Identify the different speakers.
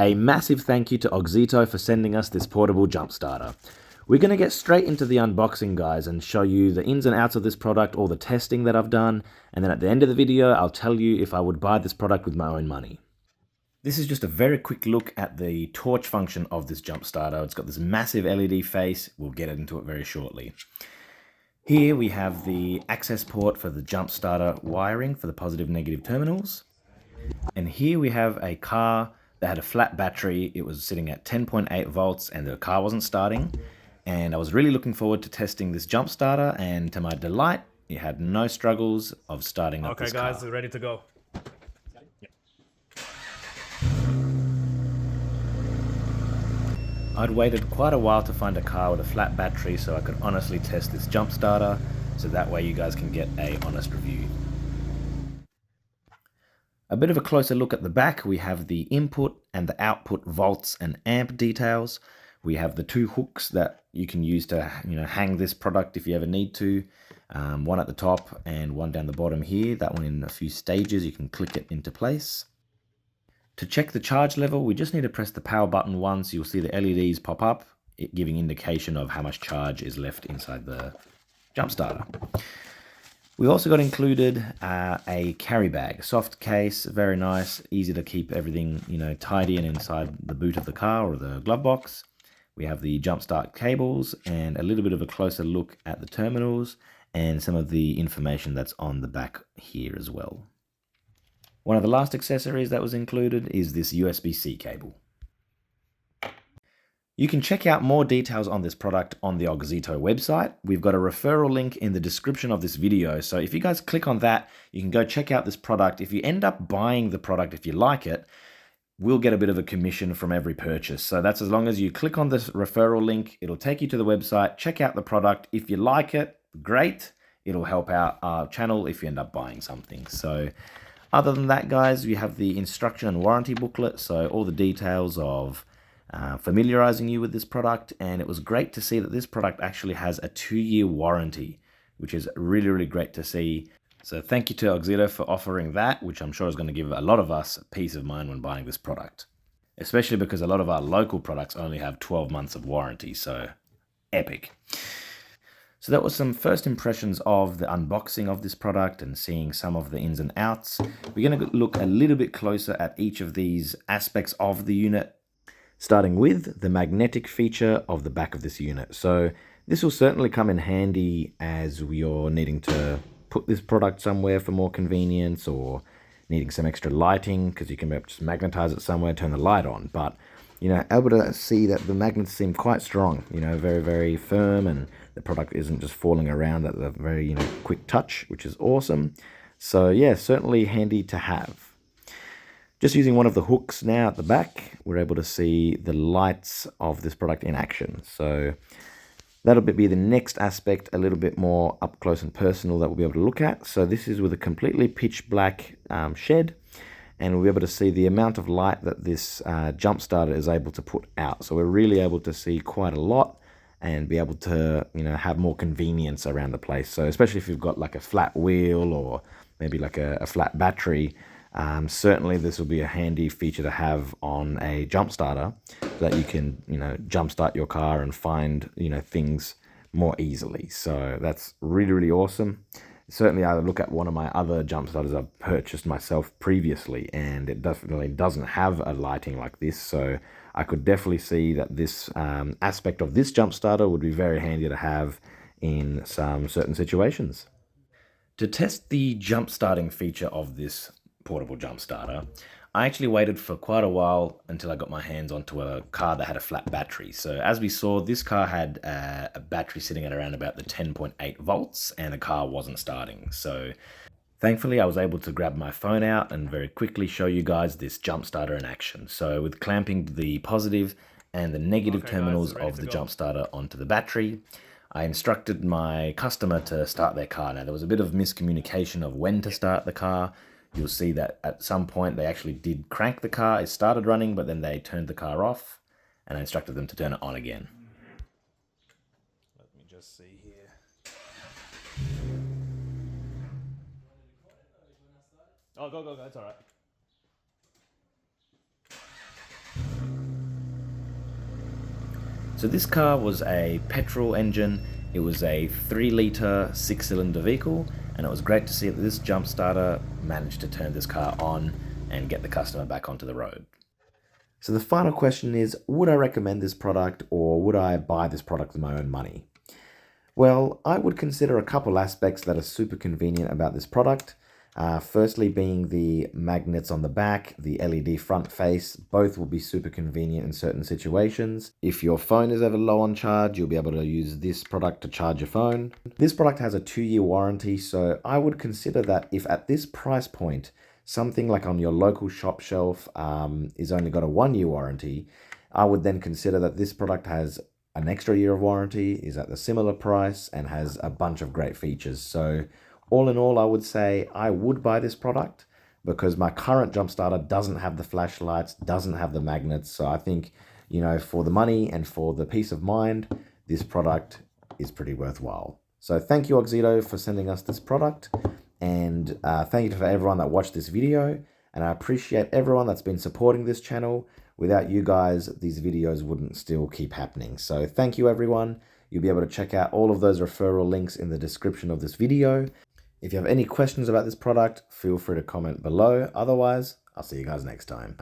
Speaker 1: A massive thank you to AUXITO for sending us this portable jump starter. We're going to get straight into the unboxing, guys, and show you the ins and outs of this product, all the testing that I've done, and then at the end of the video, I'll tell you if I would buy this product with my own money. This is just a very quick look at the torch function of this jump starter. It's got this massive LED face. We'll get into it very shortly. Here we have the access port for the jump starter wiring for the positive negative terminals. And here we have a car that had a flat battery. It was sitting at 10.8 volts and the car wasn't starting. And I was really looking forward to testing this jump starter, and to my delight, it had no struggles of starting up this car.
Speaker 2: Okay guys, ready to go.
Speaker 1: I'd waited quite a while to find a car with a flat battery so I could honestly test this jump starter, so that way you guys can get an honest review. A bit of a closer look at the back, we have the input and the output volts and amp details. We have the two hooks that you can use to hang this product if you ever need to. One at the top and one down the bottom here. That one in a few stages, you can click it into place. To check the charge level, we just need to press the power button once. You'll see the LEDs pop up, giving indication of how much charge is left inside the jump starter. We also got included a carry bag, soft case, very nice, easy to keep everything tidy and inside the boot of the car or the glove box. We have the jump start cables and a little bit of a closer look at the terminals and some of the information that's on the back here as well. One of the last accessories that was included is this USB-C cable. You can check out more details on this product on the AUXITO website. We've got a referral link in the description of this video, so if you guys click on that, you can go check out this product. If you end up buying the product, if you like it, we'll get a bit of a commission from every purchase. So that's as long as you click on this referral link, it'll take you to the website, check out the product. If you like it, great. It'll help out our channel if you end up buying something. So other than that, guys, we have the instruction and warranty booklet. So all the details of familiarizing you with this product. And it was great to see that this product actually has a 2-year warranty, which is really, really great to see. So thank you to AUXITO for offering that, which I'm sure is going to give a lot of us peace of mind when buying this product. Especially because a lot of our local products only have 12 months of warranty, so epic. So that was some first impressions of the unboxing of this product and seeing some of the ins and outs. We're going to look a little bit closer at each of these aspects of the unit, starting with the magnetic feature of the back of this unit. So this will certainly come in handy as you're needing to put this product somewhere for more convenience, or needing some extra lighting because you can just magnetize it somewhere, turn the light on. But able to see that the magnets seem quite strong, very, very firm, and the product isn't just falling around at the very quick touch, which is awesome. So yeah, certainly handy to have. Just using one of the hooks now at the back, we're able to see the lights of this product in action. So that'll be the next aspect, a little bit more up close and personal, that we'll be able to look at. So this is with a completely pitch black shed, and we'll be able to see the amount of light that this jump starter is able to put out. So we're really able to see quite a lot and be able to have more convenience around the place. So especially if you've got like a flat wheel or maybe like a flat battery, certainly this will be a handy feature to have on a jump starter, so that you can jump start your car and find things more easily. So that's really, really awesome. Certainly I look at one of my other jump starters I've purchased myself previously, and it definitely doesn't have a lighting like this. So I could definitely see that this aspect of this jump starter would be very handy to have in some certain situations. To test the jump starting feature of this portable jump starter, I actually waited for quite a while until I got my hands onto a car that had a flat battery. So as we saw, this car had a battery sitting at around about the 10.8 volts and the car wasn't starting. So thankfully I was able to grab my phone out and very quickly show you guys this jump starter in action. So with clamping the positive and the negative terminals of the jump starter onto the battery, I instructed my customer to start their car. Now there was a bit of miscommunication of when to start the car. You'll see that at some point they actually did crank the car, it started running, but then they turned the car off, and I instructed them to turn it on again.
Speaker 2: Let me just see here. Oh, go, it's all right.
Speaker 1: So this car was a petrol engine. It was a 3-litre 6-cylinder vehicle, and it was great to see that this jump starter managed to turn this car on and get the customer back onto the road. So the final question is, would I recommend this product, or would I buy this product with my own money? Well, I would consider a couple aspects that are super convenient about this product. Firstly being the magnets on the back, the LED front face, both will be super convenient in certain situations. If your phone is ever low on charge, you'll be able to use this product to charge your phone. This product has a 2-year warranty, so I would consider that if at this price point, something like on your local shop shelf is only got a 1-year warranty, I would then consider that this product has an extra year of warranty, is at the similar price, and has a bunch of great features. So all in all, I would say I would buy this product because my current jump starter doesn't have the flashlights, doesn't have the magnets. So I think, you know, for the money and for the peace of mind, this product is pretty worthwhile. So thank you, AUXITO, for sending us this product. And thank you for everyone that watched this video. And I appreciate everyone that's been supporting this channel. Without you guys, these videos wouldn't still keep happening. So thank you, everyone. You'll be able to check out all of those referral links in the description of this video. If you have any questions about this product, feel free to comment below. Otherwise, I'll see you guys next time.